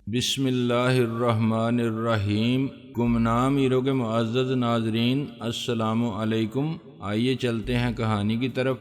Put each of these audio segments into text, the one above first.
بسم اللہ الرحمن الرحیم۔ گمنام ایرو کے معزز ناظرین، السلام علیکم۔ آئیے چلتے ہیں کہانی کی طرف۔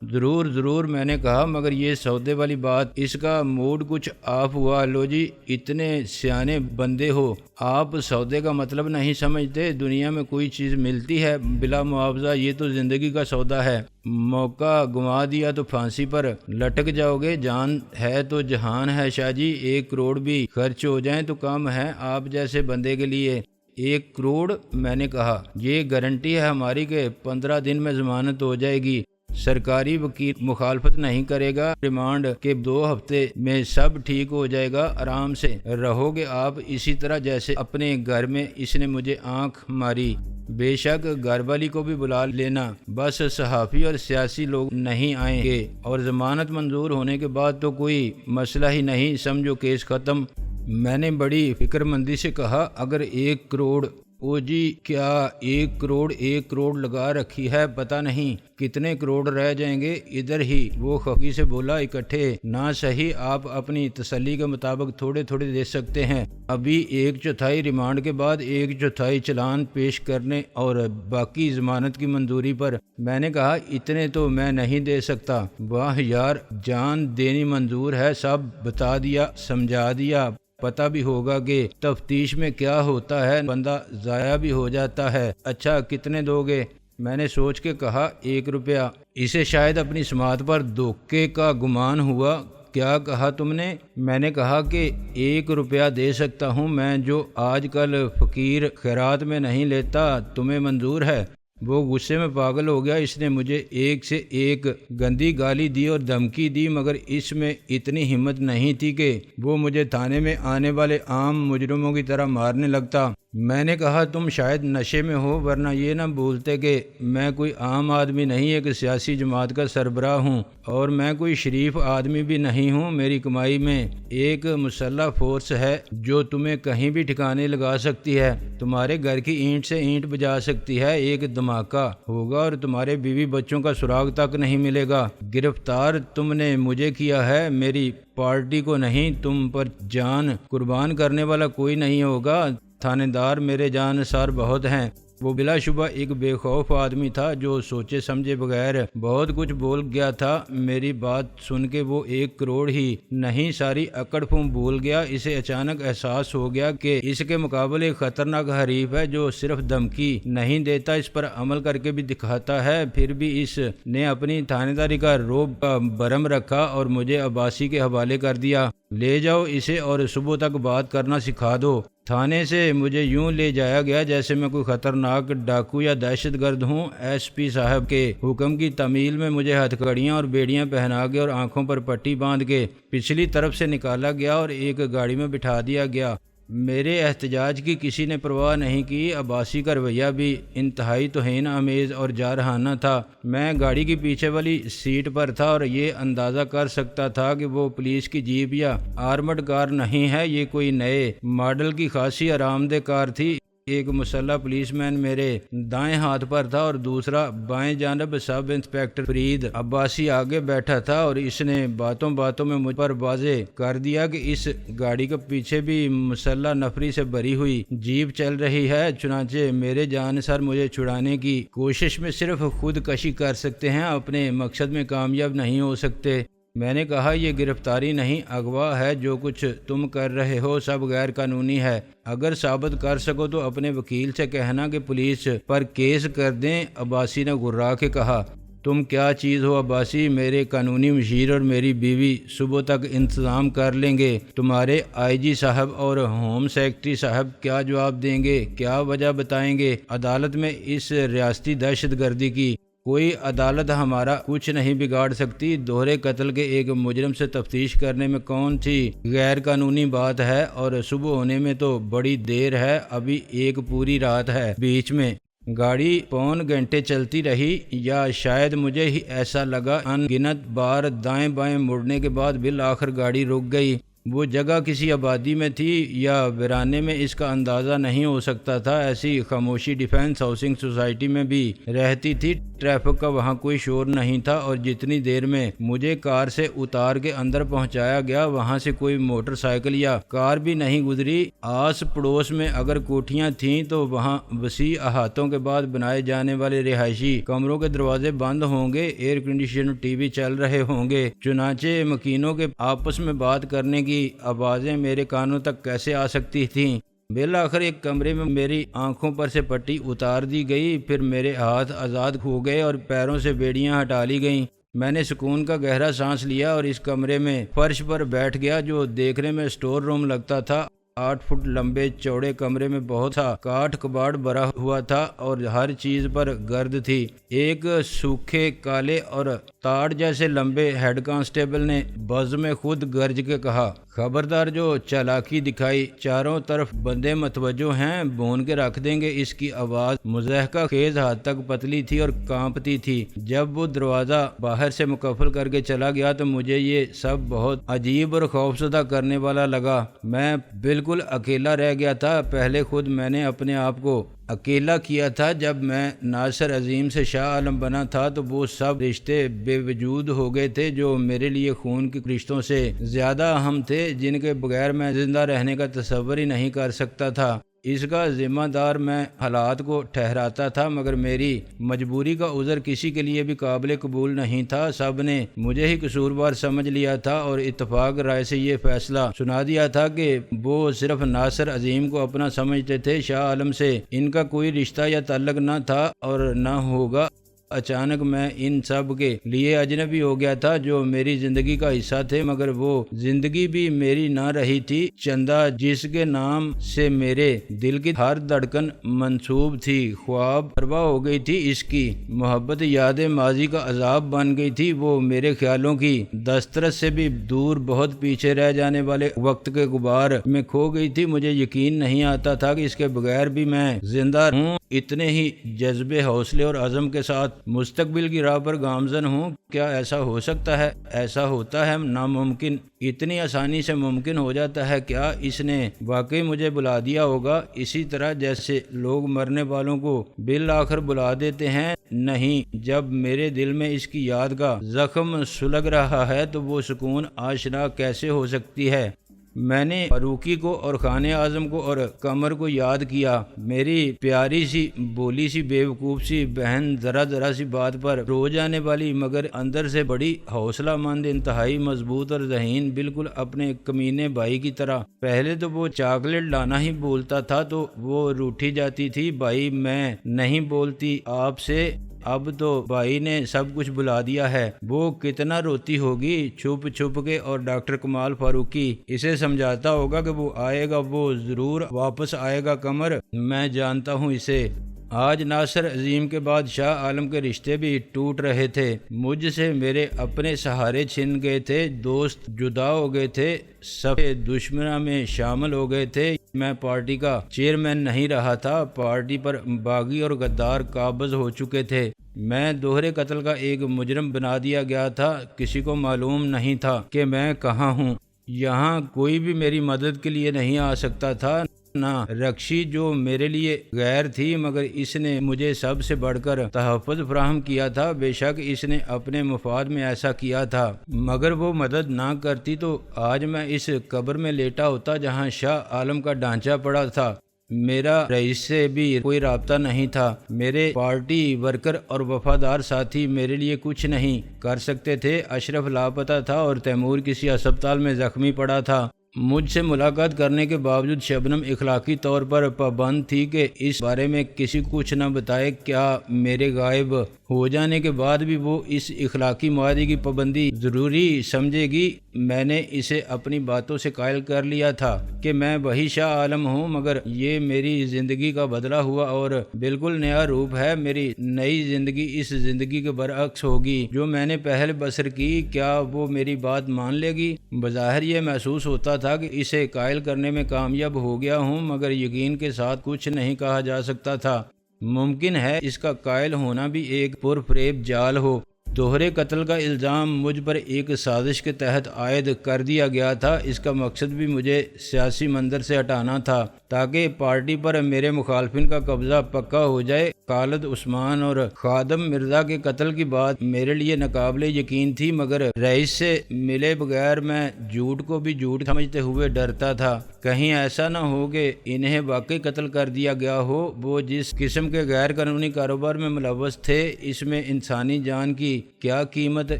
ضرور میں نے کہا، مگر یہ سودے والی بات، اس کا موڈ کچھ آف ہوا۔ لو جی، اتنے سیانے بندے ہو، آپ سودے کا مطلب نہیں سمجھتے؟ دنیا میں کوئی چیز ملتی ہے بلا معاوضہ؟ یہ تو زندگی کا سودا ہے۔ موقع گنوا دیا تو پھانسی پر لٹک جاؤ گے۔ جان ہے تو جہان ہے شاہ جی، 1 کروڑ بھی خرچ ہو جائیں تو کم ہے آپ جیسے بندے کے لیے۔ 1 کروڑ؟ میں نے کہا، یہ گارنٹی ہے ہماری کہ 15 دن میں ضمانت ہو جائے گی۔ سرکاری وکیل مخالفت نہیں کرے گا، ریمانڈ کے 2 ہفتے میں سب ٹھیک ہو جائے گا، آرام سے رہو گے آپ اسی طرح جیسے اپنے گھر میں۔ اس نے مجھے آنکھ ماری۔ بے شک گھر والی کو بھی بلا لینا، بس صحافی اور سیاسی لوگ نہیں آئیں گے، اور ضمانت منظور ہونے کے بعد تو کوئی مسئلہ ہی نہیں، سمجھو کیس ختم۔ میں نے بڑی فکر مندی سے کہا، اگر 1 کروڑ؟ او جی، کیا 1 کروڑ لگا رکھی ہے، پتہ نہیں کتنے کروڑ رہ جائیں گے ادھر ہی۔ وہ خفگی سے بولا، اکٹھے نہ صحیح، آپ اپنی تسلی کے مطابق تھوڑے دے سکتے ہیں۔ ابھی 1/4 ریمانڈ کے بعد 1/4 چلان پیش کرنے اور باقی ضمانت کی منظوری پر۔ میں نے کہا، اتنے تو میں نہیں دے سکتا۔ واہ یار، جان دینی منظور ہے، سب بتا دیا، سمجھا دیا۔ پتہ بھی ہوگا کہ تفتیش میں کیا ہوتا ہے، بندہ ضائع بھی ہو جاتا ہے۔ اچھا، کتنے دو گے؟ میں نے سوچ کے کہا، 1 روپیہ۔ اسے شاید اپنی سماعت پر دھوکے کا گمان ہوا۔ کیا کہا تم نے؟ میں نے کہا کہ 1 روپیہ دے سکتا ہوں میں، جو آج کل فقیر خیرات میں نہیں لیتا۔ تمہیں منظور ہے؟ وہ غصے میں پاگل ہو گیا۔ اس نے مجھے ایک سے ایک گندی گالی دی اور دھمکی دی، مگر اس میں اتنی ہمت نہیں تھی کہ وہ مجھے تھانے میں آنے والے عام مجرموں کی طرح مارنے لگتا۔ میں نے کہا، تم شاید نشے میں ہو، ورنہ یہ نہ بولتے کہ میں کوئی عام آدمی نہیں، ایک سیاسی جماعت کا سربراہ ہوں، اور میں کوئی شریف آدمی بھی نہیں ہوں۔ میری کمائی میں ایک مسلح فورس ہے جو تمہیں کہیں بھی ٹھکانے لگا سکتی ہے، تمہارے گھر کی اینٹ سے اینٹ بجا سکتی ہے، ایک دھماکہ ہوگا اور تمہارے بیوی بچوں کا سراغ تک نہیں ملے گا۔ گرفتار تم نے مجھے کیا ہے، میری پارٹی کو نہیں۔ تم پر جان قربان کرنے والا کوئی نہیں ہوگا۔ تھانے دار میرے جانثار بہت ہیں۔ وہ بلا شبہ ایک بے خوف آدمی تھا جو سوچے سمجھے بغیر بہت کچھ بول گیا تھا۔ میری بات سن کے وہ 1 کروڑ ہی نہیں، ساری اکڑ پھون بھول گیا۔ اسے اچانک احساس ہو گیا کہ اس کے مقابلے ایک خطرناک حریف ہے جو صرف دھمکی نہیں دیتا، اس پر عمل کر کے بھی دکھاتا ہے۔ پھر بھی اس نے اپنی تھانے داری کا روب کا برم رکھا اور مجھے عباسی کے حوالے کر دیا۔ لے جاؤ اسے اور صبح تک بات کرنا سکھا دو۔ تھانے سے مجھے یوں لے جایا گیا جیسے میں کوئی خطرناک ڈاکو یا دہشت گرد ہوں۔ ایس پی صاحب کے حکم کی تعمیل میں مجھے ہتھ کڑیاں اور بیڑیاں پہنا کے اور آنکھوں پر پٹی باندھ کے پچھلی طرف سے نکالا گیا اور ایک گاڑی میں بٹھا دیا گیا۔ میرے احتجاج کی کسی نے پرواہ نہیں کی۔ عباسی کا رویہ بھی انتہائی توہین آمیز اور جارحانہ تھا۔ میں گاڑی کی پیچھے والی سیٹ پر تھا اور یہ اندازہ کر سکتا تھا کہ وہ پولیس کی جیپ یا آرمڈ کار نہیں ہے، یہ کوئی نئے ماڈل کی خاصی آرام دہ کار تھی۔ ایک مسلح پولیس مین میرے دائیں ہاتھ پر تھا اور دوسرا بائیں جانب سب انسپکٹر فرید عباسی آگے بیٹھا تھا، اور اس نے باتوں میں مجھ پر واضح کر دیا کہ اس گاڑی کے پیچھے بھی مسلح نفری سے بھری ہوئی جیپ چل رہی ہے۔ چنانچہ میرے جانثار مجھے چھڑانے کی کوشش میں صرف خودکشی کر سکتے ہیں، اپنے مقصد میں کامیاب نہیں ہو سکتے۔ میں نے کہا، یہ گرفتاری نہیں، اغوا ہے۔ جو کچھ تم کر رہے ہو سب غیر قانونی ہے۔ اگر ثابت کر سکو تو اپنے وکیل سے کہنا کہ پولیس پر کیس کر دیں۔ عباسی نے گھرا کے کہا، تم کیا چیز ہو عباسی؟ میرے قانونی مشیر اور میری بیوی صبح تک انتظام کر لیں گے۔ تمہارے آئی جی صاحب اور ہوم سیکرٹری صاحب کیا جواب دیں گے؟ کیا وجہ بتائیں گے عدالت میں اس ریاستی دہشت گردی کی؟ کوئی عدالت ہمارا کچھ نہیں بگاڑ سکتی۔ دوہرے قتل کے ایک مجرم سے تفتیش کرنے میں کون سی غیر قانونی بات ہے؟ اور صبح ہونے میں تو بڑی دیر ہے، ابھی ایک پوری رات ہے بیچ میں۔ گاڑی پون گھنٹے چلتی رہی، یا شاید مجھے ہی ایسا لگا۔ ان گنت بار دائیں بائیں مڑنے کے بعد بالآخر گاڑی رک گئی۔ وہ جگہ کسی آبادی میں تھی یا ویرانے میں اس کا اندازہ نہیں ہو سکتا تھا۔ ایسی خاموشی ڈیفنس ہاؤسنگ سوسائٹی میں بھی رہتی تھی۔ ٹریفک کا وہاں کوئی شور نہیں تھا، اور جتنی دیر میں مجھے کار سے اتار کے اندر پہنچایا گیا وہاں سے کوئی موٹر سائیکل یا کار بھی نہیں گزری۔ آس پڑوس میں اگر کوٹھیاں تھیں تو وہاں وسیع احاطوں کے بعد بنائے جانے والے رہائشی کمروں کے دروازے بند ہوں گے، ایئر کنڈیشن ٹی وی چل رہے ہوں گے، چنانچہ مکینوں کے آپس میں بات کرنے کی آوازیں میرے کانوں تک کیسے آ سکتی تھیں۔ بالآخر ایک کمرے میں میری آنکھوں پر سے پٹی اتار دی گئی، پھر میرے ہاتھ آزاد ہو گئے اور پیروں سے بیڑیاں ہٹا لی گئیں۔ میں نے سکون کا گہرا سانس لیا اور اس کمرے میں فرش پر بیٹھ گیا جو دیکھنے میں اسٹور روم لگتا تھا۔ 8 فٹ لمبے چوڑے کمرے میں بہت سا کاٹ کباڑ بھرا ہوا تھا اور ہر چیز پر گرد تھی۔ ایک سوکھے کالے اور تاڑ جیسے لمبے ہیڈ کانسٹیبل نے بزم خود گرج کے کہا، خبردار جو چالاکی دکھائی، چاروں طرف بندے متوجہ ہیں، بھون کے رکھ دیں گے۔ اس کی آواز مضحکہ خیز حد تک پتلی تھی اور کانپتی تھی۔ جب وہ دروازہ باہر سے مقفل کر کے چلا گیا تو مجھے یہ سب بہت عجیب اور خوفزدہ کرنے والا لگا۔ میں بالکل اکیلا رہ گیا تھا۔ پہلے خود میں نے اپنے آپ کو اکیلا کیا تھا۔ جب میں ناصر عظیم سے شاہ عالم بنا تھا تو وہ سب رشتے بے وجود ہو گئے تھے جو میرے لیے خون کے رشتوں سے زیادہ اہم تھے، جن کے بغیر میں زندہ رہنے کا تصور ہی نہیں کر سکتا تھا۔ اس کا ذمہ دار میں حالات کو ٹھہراتا تھا، مگر میری مجبوری کا عذر کسی کے لیے بھی قابل قبول نہیں تھا۔ سب نے مجھے ہی قصوروار سمجھ لیا تھا اور اتفاق رائے سے یہ فیصلہ سنا دیا تھا کہ وہ صرف ناصر عظیم کو اپنا سمجھتے تھے، شاہ عالم سے ان کا کوئی رشتہ یا تعلق نہ تھا اور نہ ہوگا۔ اچانک میں ان سب کے لیے اجنبی ہو گیا تھا جو میری زندگی کا حصہ تھے، مگر وہ زندگی بھی میری نہ رہی تھی۔ چندہ جس کے نام سے میرے دل کی ہر دھڑکن منسوب تھی، خواب پروا ہو گئی تھی۔ اس کی محبت یاد ماضی کا عذاب بن گئی تھی۔ وہ میرے خیالوں کی دسترس سے بھی دور، بہت پیچھے رہ جانے والے وقت کے غبار میں کھو گئی تھی۔ مجھے یقین نہیں آتا تھا کہ اس کے بغیر بھی میں زندہ ہوں، اتنے ہی جذبے، حوصلے اور عزم کے ساتھ مستقبل کی راہ پر گامزن ہوں۔ کیا ایسا ہو سکتا ہے؟ ایسا ہوتا ہے ناممکن، اتنی آسانی سے ممکن ہو جاتا ہے۔ کیا اس نے واقعی مجھے بلا دیا ہوگا، اسی طرح جیسے لوگ مرنے والوں کو بالآخر بلا دیتے ہیں؟ نہیں، جب میرے دل میں اس کی یاد کا زخم سلگ رہا ہے تو وہ سکون آشنا کیسے ہو سکتی ہے؟ میں نے فاروقی کو اور خان اعظم کو اور قمر کو یاد کیا۔ میری پیاری سی بولی سی بیوقوف سی بہن ذرا سی بات پر رو جانے والی، مگر اندر سے بڑی حوصلہ مند، انتہائی مضبوط اور ذہین، بالکل اپنے کمینے بھائی کی طرح۔ پہلے تو وہ چاکلیٹ لانا ہی بولتا تھا تو وہ روٹھی جاتی تھی، بھائی میں نہیں بولتی آپ سے، اب تو بھائی نے سب کچھ بلا دیا ہے۔ وہ کتنا روتی ہوگی چھپ چھپ کے، اور ڈاکٹر کمال فاروقی اسے سمجھاتا ہوگا کہ وہ آئے گا، وہ ضرور واپس آئے گا قمر، میں جانتا ہوں اسے۔ آج ناصر عظیم کے بعد شاہ عالم کے رشتے بھی ٹوٹ رہے تھے۔ مجھ سے میرے اپنے سہارے چھن گئے تھے، دوست جدا ہو گئے تھے، سب دشمنوں میں شامل ہو گئے تھے۔ میں پارٹی کا چیئرمین نہیں رہا تھا، پارٹی پر باغی اور غدار قابض ہو چکے تھے۔ میں دوہرے قتل کا ایک مجرم بنا دیا گیا تھا۔ کسی کو معلوم نہیں تھا کہ میں کہاں ہوں۔ یہاں کوئی بھی میری مدد کے لیے نہیں آ سکتا تھا، نہ رکشی جو میرے لیے غیر تھی، مگر اس نے مجھے سب سے بڑھ کر تحفظ فراہم کیا تھا۔ بے شک اس نے اپنے مفاد میں ایسا کیا تھا، مگر وہ مدد نہ کرتی تو آج میں اس قبر میں لیٹا ہوتا جہاں شاہ عالم کا ڈھانچہ پڑا تھا۔ میرا رئیس سے بھی کوئی رابطہ نہیں تھا، میرے پارٹی ورکر اور وفادار ساتھی میرے لیے کچھ نہیں کر سکتے تھے۔ اشرف لاپتہ تھا اور تیمور کسی ہسپتال میں زخمی پڑا تھا۔ مجھ سے ملاقات کرنے کے باوجود شبنم اخلاقی طور پر پابند تھی کہ اس بارے میں کسی کو کچھ نہ بتائے۔ کیا میرے غائب ہو جانے کے بعد بھی وہ اس اخلاقی معاہدے کی پابندی ضروری سمجھے گی؟ میں نے اسے اپنی باتوں سے قائل کر لیا تھا کہ میں وہی شاہ عالم ہوں، مگر یہ میری زندگی کا بدلا ہوا اور بالکل نیا روپ ہے۔ میری نئی زندگی اس زندگی کے برعکس ہوگی جو میں نے پہلے بسر کی۔ کیا وہ میری بات مان لے گی؟ بظاہر یہ محسوس ہوتا تھا کہ اسے قائل کرنے میں کامیاب ہو گیا ہوں، مگر یقین کے ساتھ کچھ نہیں کہا جا سکتا تھا۔ ممکن ہے اس کا قائل ہونا بھی ایک پرفریب جال ہو۔ دوہرے قتل کا الزام مجھ پر ایک سازش کے تحت عائد کر دیا گیا تھا۔ اس کا مقصد بھی مجھے سیاسی منظر سے ہٹانا تھا تاکہ پارٹی پر میرے مخالفین کا قبضہ پکا ہو جائے۔ خالد عثمان اور خادم مرزا کے قتل کی بات میرے لیے ناقابل یقین تھی، مگر رئیس سے ملے بغیر میں جھوٹ کو بھی جھوٹ سمجھتے ہوئے ڈرتا تھا، کہیں ایسا نہ ہو کہ انہیں واقعی قتل کر دیا گیا ہو۔ وہ جس قسم کے غیر قانونی کاروبار میں ملوث تھے، اس میں انسانی جان کی کیا قیمت؟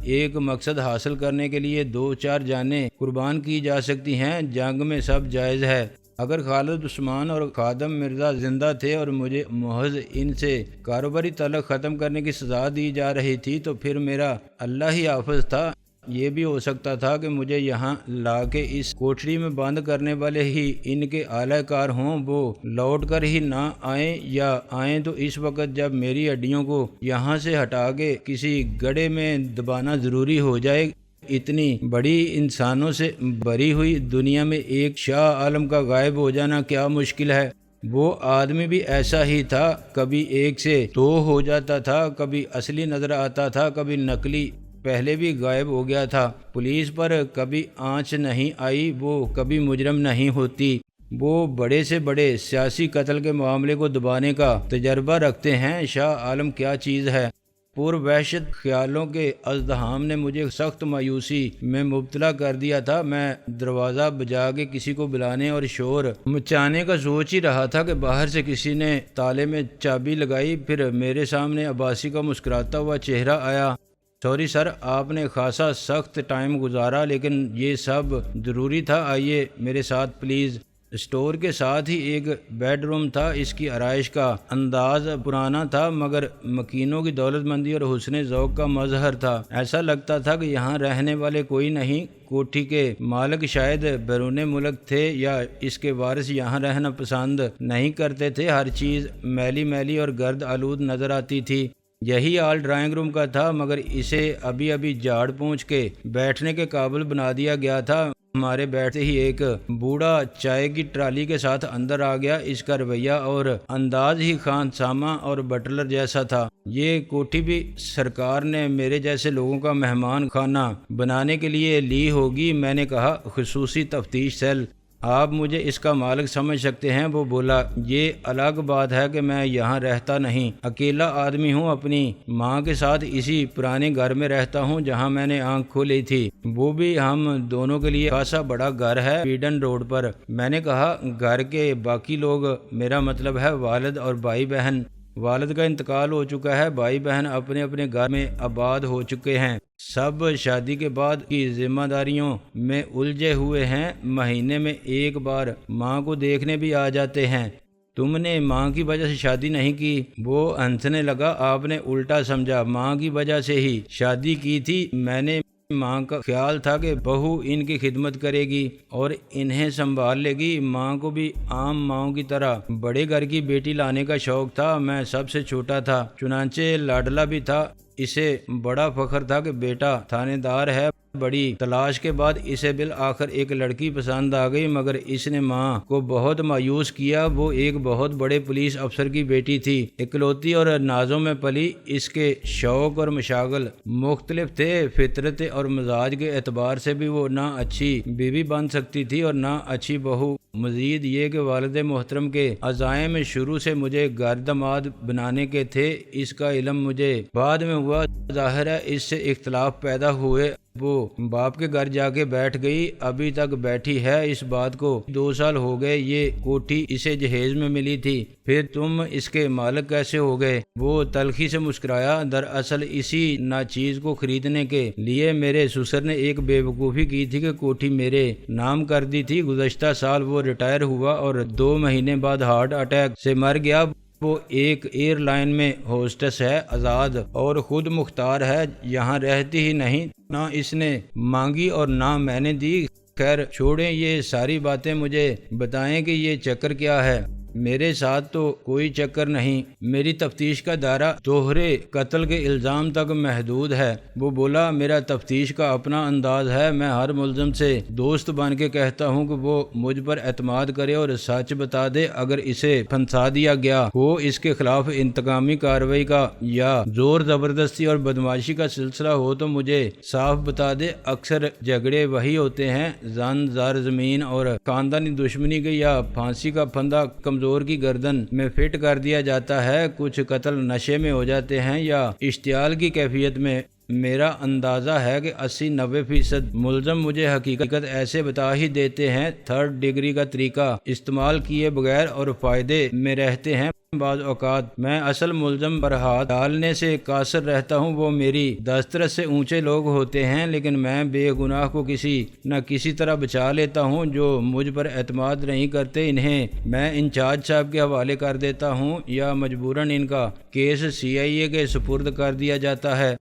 ایک مقصد حاصل کرنے کے لیے 2-4 جانیں قربان کی جا سکتی ہیں۔ جنگ میں سب جائز ہے۔ اگر خالد عثمان اور خادم مرزا زندہ تھے اور مجھے محض ان سے کاروباری تعلق ختم کرنے کی سزا دی جا رہی تھی تو پھر میرا اللہ ہی حافظ تھا۔ یہ بھی ہو سکتا تھا کہ مجھے یہاں لا کے اس کوٹری میں بند کرنے والے ہی ان کے اعلی کار ہوں، وہ لوٹ کر ہی نہ آئیں، یا آئیں تو اس وقت جب میری ہڈیوں کو یہاں سے ہٹا کے کسی گڑھے میں دبانا ضروری ہو جائے۔ اتنی بڑی انسانوں سے بری ہوئی دنیا میں ایک شاہ عالم کا غائب ہو جانا کیا مشکل ہے؟ وہ آدمی بھی ایسا ہی تھا، کبھی ایک سے دو ہو جاتا تھا، کبھی اصلی نظر آتا تھا، کبھی نقلی، پہلے بھی غائب ہو گیا تھا۔ پولیس پر کبھی آنچ نہیں آئی، وہ کبھی مجرم نہیں ہوتی۔ وہ بڑے سے بڑے سیاسی قتل کے معاملے کو دبانے کا تجربہ رکھتے ہیں۔ شاہ عالم کیا چیز ہے؟ پر وحشت خیالوں کے ازدحام نے مجھے سخت مایوسی میں مبتلا کر دیا تھا۔ میں دروازہ بجا کے کسی کو بلانے اور شور مچانے کا سوچ ہی رہا تھا کہ باہر سے کسی نے تالے میں چابی لگائی۔ پھر میرے سامنے عباسی کا مسکراتا ہوا چہرہ آیا۔ سوری سر، آپ نے خاصا سخت ٹائم گزارا، لیکن یہ سب ضروری تھا، آئیے میرے ساتھ پلیز۔ اسٹور کے ساتھ ہی ایک بیڈ روم تھا۔ اس کی آرائش کا انداز پرانا تھا، مگر مکینوں کی دولت مندی اور حسن ذوق کا مظہر تھا۔ ایسا لگتا تھا کہ یہاں رہنے والے کوئی نہیں۔ کوٹھی کے مالک شاید بیرون ملک تھے یا اس کے وارث یہاں رہنا پسند نہیں کرتے تھے۔ ہر چیز میلی میلی اور گرد آلود نظر آتی تھی۔ یہی حال ڈرائنگ روم کا تھا، مگر اسے ابھی ابھی جھاڑ پونچھ کے بیٹھنے کے قابل بنا دیا گیا تھا۔ ہمارے بیٹھتے ہی ایک بوڑھا چائے کی ٹرالی کے ساتھ اندر آ گیا۔ اس کا رویہ اور انداز ہی خان سامہ اور بٹلر جیسا تھا۔ یہ کوٹھی بھی سرکار نے میرے جیسے لوگوں کا مہمان خانہ بنانے کے لیے لی ہوگی۔ میں نے کہا، خصوصی تفتیش سیل۔ آپ مجھے اس کا مالک سمجھ سکتے ہیں؟ وہ بولا، یہ الگ بات ہے کہ میں یہاں رہتا نہیں، اکیلا آدمی ہوں، اپنی ماں کے ساتھ اسی پرانے گھر میں رہتا ہوں جہاں میں نے آنکھ کھولی تھی، وہ بھی ہم دونوں کے لیے خاصا بڑا گھر ہے پیڈن روڈ پر۔ میں نے کہا، گھر کے باقی لوگ؟ میرا مطلب ہے والد اور بھائی بہن۔ والد کا انتقال ہو چکا ہے، بھائی بہن اپنے اپنے گھر میں آباد ہو چکے ہیں، سب شادی کے بعد کی ذمہ داریوں میں الجھے ہوئے ہیں، مہینے میں ایک بار ماں کو دیکھنے بھی آ جاتے ہیں۔ تم نے ماں کی وجہ سے شادی نہیں کی؟ وہ ہنسنے لگا۔ آپ نے الٹا سمجھا، ماں کی وجہ سے ہی شادی کی تھی۔ میں نے ماں کا خیال تھا کہ بہو ان کی خدمت کرے گی اور انہیں سنبھال لے گی۔ ماں کو بھی عام ماؤں کی طرح بڑے گھر کی بیٹی لانے کا شوق تھا۔ میں سب سے چھوٹا تھا، چنانچہ لاڈلا بھی تھا۔ اسے بڑا فخر تھا کہ بیٹا تھانے دار ہے۔ بڑی تلاش کے بعد اسے بالآخر ایک لڑکی پسند آ گئی، مگر اس نے ماں کو بہت مایوس کیا۔ وہ ایک بہت بڑے پولیس افسر کی بیٹی تھی، اکلوتی اور نازوں میں پلی۔ اس کے شوق اور مشاغل مختلف تھے۔ فطرت اور مزاج کے اعتبار سے بھی وہ نہ اچھی بیوی بن سکتی تھی اور نہ اچھی بہو۔ مزید یہ کہ والد محترم کے عزائم شروع سے مجھے گھر داماد بنانے کے تھے، اس کا علم مجھے بعد میں ہوا۔ ظاہر ہے اس سے اختلاف پیدا ہوئے۔ وہ باپ کے گھر جا کے بیٹھ گئی، ابھی تک بیٹھی ہے۔ اس بات کو 2 سال ہو گئے۔ یہ کوٹھی اسے جہیز میں ملی تھی۔ پھر تم اس کے مالک کیسے ہو گئے؟ وہ تلخی سے مسکرایا۔ دراصل اسی ناچیز کو خریدنے کے لیے میرے سسر نے ایک بے وقوفی کی تھی کہ کوٹھی میرے نام کر دی تھی۔ گزشتہ سال وہ ریٹائر ہوا اور 2 مہینے بعد ہارٹ اٹیک سے مر گیا۔ وہ ایک ایئر لائن میں ہوسٹس ہے، آزاد اور خود مختار ہے، یہاں رہتی ہی نہیں، نہ اس نے مانگی اور نہ میں نے دی۔ خیر چھوڑیں یہ ساری باتیں، مجھے بتائیں کہ یہ چکر کیا ہے؟ میرے ساتھ تو کوئی چکر نہیں، میری تفتیش کا دائرہ دوہرے قتل کے الزام تک محدود ہے۔ وہ بولا میرا تفتیش کا اپنا انداز ہے، میں ہر ملزم سے دوست بن کے کہتا ہوں کہ وہ مجھ پر اعتماد کرے اور سچ بتا دے، اگر اسے پھنسا دیا گیا ہو، اس کے خلاف انتقامی کارروائی کا یا زور زبردستی اور بدمعاشی کا سلسلہ ہو تو مجھے صاف بتا دے۔ اکثر جھگڑے وہی ہوتے ہیں، زن زر زمین اور خاندانی دشمنی کے، یا پھانسی کا پھندا کمزور کی گردن میں فٹ کر دیا جاتا ہے، کچھ قتل نشے میں ہو جاتے ہیں یا اشتعال کی کیفیت میں۔ میرا اندازہ ہے کہ 80-90% ملزم مجھے حقیقت ایسے بتا ہی دیتے ہیں، تھرڈ ڈگری کا طریقہ استعمال کیے بغیر، اور فائدے میں رہتے ہیں۔ بعض اوقات میں اصل ملزم پر ہاتھ ڈالنے سے قاصر رہتا ہوں، وہ میری دسترس سے اونچے لوگ ہوتے ہیں، لیکن میں بے گناہ کو کسی نہ کسی طرح بچا لیتا ہوں۔ جو مجھ پر اعتماد نہیں کرتے، انہیں میں انچارج صاحب کے حوالے کر دیتا ہوں یا مجبوراً ان کا کیس CIA کے سپرد کر دیا جاتا ہے۔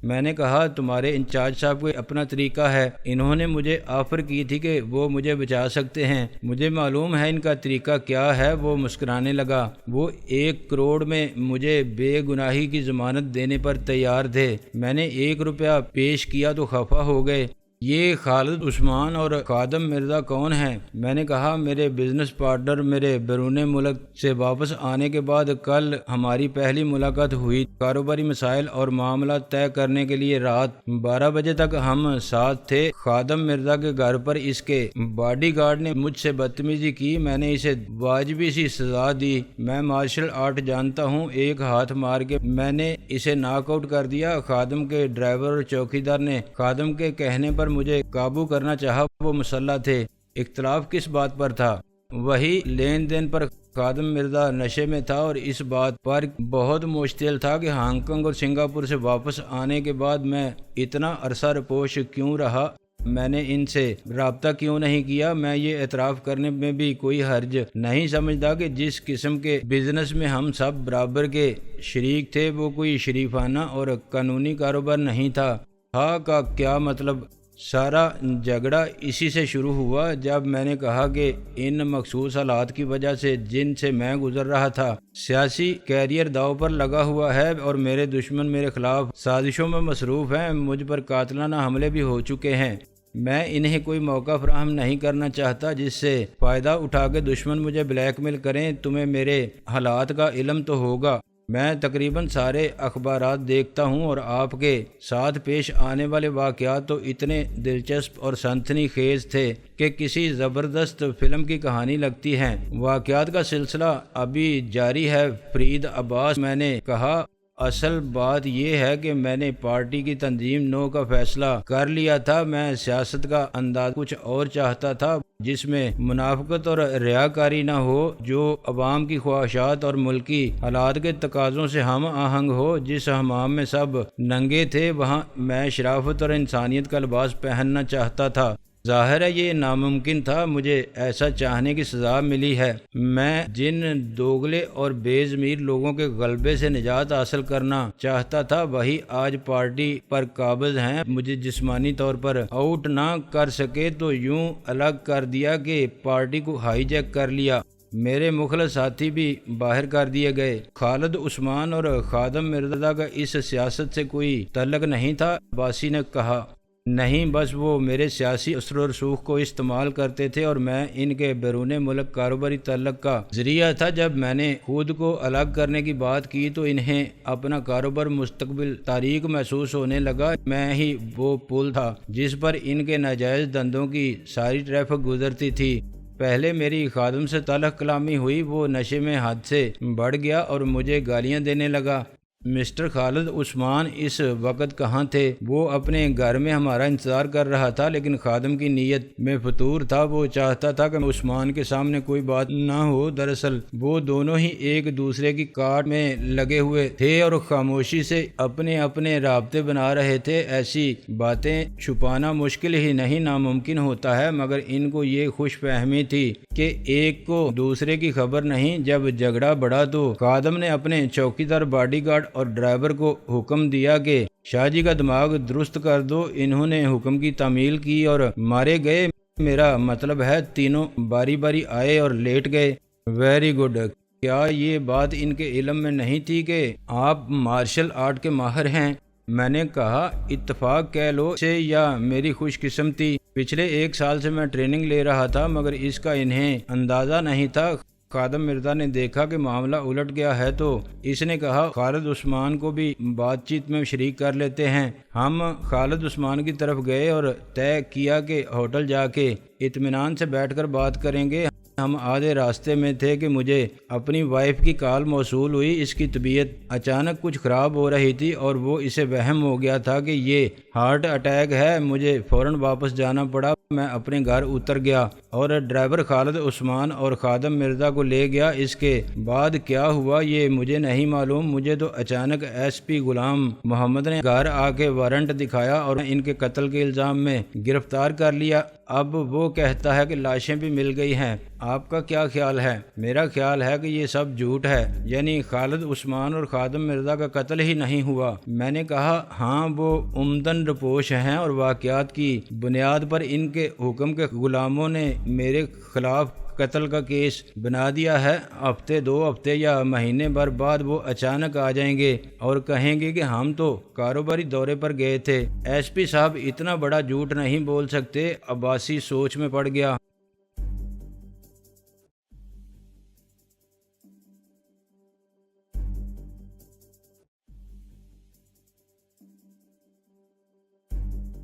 میں نے کہا تمہارے انچارج صاحب کو اپنا طریقہ ہے، انہوں نے مجھے آفر کی تھی کہ وہ مجھے بچا سکتے ہیں، مجھے معلوم ہے ان کا طریقہ کیا ہے۔ وہ مسکرانے لگا۔ وہ 1 کروڑ میں مجھے بے گناہی کی ضمانت دینے پر تیار تھے۔ میں نے 1 روپیہ پیش کیا تو خفا ہو گئے۔ یہ خالد عثمان اور خادم مرزا کون ہیں؟ میں نے کہا میرے بزنس پارٹنر، میرے بیرون ملک سے واپس آنے کے بعد کل ہماری پہلی ملاقات ہوئی۔ کاروباری مسائل اور معاملات طے کرنے کے لیے رات 12 بجے تک ہم ساتھ تھے۔ خادم مرزا کے گھر پر اس کے باڈی گارڈ نے مجھ سے بدتمیزی کی، میں نے اسے واجبی سی سزا دی۔ میں مارشل آرٹ جانتا ہوں، ایک ہاتھ مار کے میں نے اسے ناک آؤٹ کر دیا۔ خادم کے ڈرائیور اور چوکیدار نے خادم کے کہنے پر مجھے قابو کرنا چاہا، وہ مسلح تھے۔ اختلاف کس بات پر تھا؟ وہی لین دین پر۔ خادم مرزا نشے میں تھا اور اس بات پر بہت مشتعل تھا کہ ہانگ کانگ اور سنگاپور سے واپس آنے کے بعد میں اتنا عرصہ رپوش کیوں رہا، میں نے ان سے رابطہ کیوں نہیں کیا۔ میں یہ اعتراف کرنے میں بھی کوئی حرج نہیں سمجھتا کہ جس قسم کے بزنس میں ہم سب برابر کے شریک تھے، وہ کوئی شریفانہ اور قانونی کاروبار نہیں تھا۔ ہاں کا کیا مطلب؟ سارا جھگڑا اسی سے شروع ہوا جب میں نے کہا کہ ان مخصوص حالات کی وجہ سے جن سے میں گزر رہا تھا، سیاسی کیریئر داؤ پر لگا ہوا ہے اور میرے دشمن میرے خلاف سازشوں میں مصروف ہیں، مجھ پر قاتلانہ حملے بھی ہو چکے ہیں۔ میں انہیں کوئی موقع فراہم نہیں کرنا چاہتا جس سے فائدہ اٹھا کے دشمن مجھے بلیک میل کریں۔ تمہیں میرے حالات کا علم تو ہوگا، میں تقریباً سارے اخبارات دیکھتا ہوں اور آپ کے ساتھ پیش آنے والے واقعات تو اتنے دلچسپ اور سنسنی خیز تھے کہ کسی زبردست فلم کی کہانی لگتی ہیں۔ واقعات کا سلسلہ ابھی جاری ہے۔ فرید عباس، میں نے کہا اصل بات یہ ہے کہ میں نے پارٹی کی تنظیم نو کا فیصلہ کر لیا تھا۔ میں سیاست کا انداز کچھ اور چاہتا تھا جس میں منافقت اور ریاکاری نہ ہو، جو عوام کی خواہشات اور ملکی حالات کے تقاضوں سے ہم آہنگ ہو۔ جس حمام میں سب ننگے تھے وہاں میں شرافت اور انسانیت کا لباس پہننا چاہتا تھا۔ ظاہر ہے یہ ناممکن تھا، مجھے ایسا چاہنے کی سزا ملی ہے۔ میں جن دوگلے اور بے ضمیر لوگوں کے غلبے سے نجات حاصل کرنا چاہتا تھا وہی آج پارٹی پر قابض ہیں۔ مجھے جسمانی طور پر آؤٹ نہ کر سکے تو یوں الگ کر دیا کہ پارٹی کو ہائی جیک کر لیا۔ میرے مخلص ساتھی بھی باہر کر دیے گئے۔ خالد عثمان اور خادم مرزا کا اس سیاست سے کوئی تعلق نہیں تھا، عباسی نے کہا۔ نہیں، بس وہ میرے سیاسی اثر و رسوخ کو استعمال کرتے تھے اور میں ان کے بیرون ملک کاروباری تعلق کا ذریعہ تھا۔ جب میں نے خود کو الگ کرنے کی بات کی تو انہیں اپنا کاروبار مستقبل تاریک محسوس ہونے لگا۔ میں ہی وہ پل تھا جس پر ان کے ناجائز دندوں کی ساری ٹریفک گزرتی تھی۔ پہلے میری خادم سے تلخ کلامی ہوئی، وہ نشے میں حد سے بڑھ گیا اور مجھے گالیاں دینے لگا۔ مسٹر خالد عثمان اس وقت کہاں تھے؟ وہ اپنے گھر میں ہمارا انتظار کر رہا تھا، لیکن خادم کی نیت میں فطور تھا۔ وہ چاہتا تھا کہ عثمان کے سامنے کوئی بات نہ ہو۔ دراصل وہ دونوں ہی ایک دوسرے کی کاٹ میں لگے ہوئے تھے اور خاموشی سے اپنے اپنے رابطے بنا رہے تھے۔ ایسی باتیں چھپانا مشکل ہی نہیں ناممکن ہوتا ہے، مگر ان کو یہ خوش فہمی تھی کہ ایک کو دوسرے کی خبر نہیں۔ جب جھگڑا بڑھا تو خادم نے اپنے چوکیدار، باڈی گارڈ اور ڈرائیور کو حکم دیا کہ شاہ جی کا دماغ درست کر دو۔ انہوں نے حکم کی تعمیل کی اور مارے گئے۔ میرا مطلب ہے تینوں باری باری آئے اور لیٹ گئے۔ Very good. کیا یہ بات ان کے علم میں نہیں تھی کہ آپ مارشل آرٹ کے ماہر ہیں؟ میں نے کہا اتفاق کہہ لو سے یا میری خوش قسمتی، پچھلے 1 سال سے میں ٹریننگ لے رہا تھا مگر اس کا انہیں اندازہ نہیں تھا۔ خادم مرزا نے دیکھا کہ معاملہ الٹ گیا ہے تو اس نے کہا خالد عثمان کو بھی بات چیت میں شریک کر لیتے ہیں۔ ہم خالد عثمان کی طرف گئے اور طے کیا کہ ہوٹل جا کے اطمینان سے بیٹھ کر بات کریں گے۔ ہم آدھے راستے میں تھے کہ مجھے اپنی وائف کی کال موصول ہوئی۔ اس کی طبیعت اچانک کچھ خراب ہو رہی تھی اور وہ اسے وہم ہو گیا تھا کہ یہ ہارٹ اٹیک ہے۔ مجھے فوراً واپس جانا پڑا۔ میں اپنے گھر اتر گیا اور ڈرائیور خالد عثمان اور خادم مرزا کو لے گیا۔ اس کے بعد کیا ہوا یہ مجھے نہیں معلوم۔ مجھے تو اچانک ایس پی غلام محمد نے گھر آ کے وارنٹ دکھایا اور ان کے قتل کے الزام میں گرفتار کر لیا۔ اب وہ کہتا ہے کہ لاشیں بھی مل گئی ہیں۔ آپ کا کیا خیال ہے؟ میرا خیال ہے کہ یہ سب جھوٹ ہے، یعنی خالد عثمان اور خادم مرزا کا قتل ہی نہیں ہوا۔ میں نے کہا ہاں وہ عمدن رپوش ہیں اور واقعات کی بنیاد پر ان کے حکم کے غلاموں نے میرے خلاف قتل کا کیس بنا دیا ہے۔ ہفتے 2 ہفتے یا مہینے بھر بعد وہ اچانک آ جائیں گے اور کہیں گے کہ ہم تو کاروباری دورے پر گئے تھے۔ ایس پی صاحب اتنا بڑا جھوٹ نہیں بول سکتے۔ عباسی سوچ میں پڑ گیا۔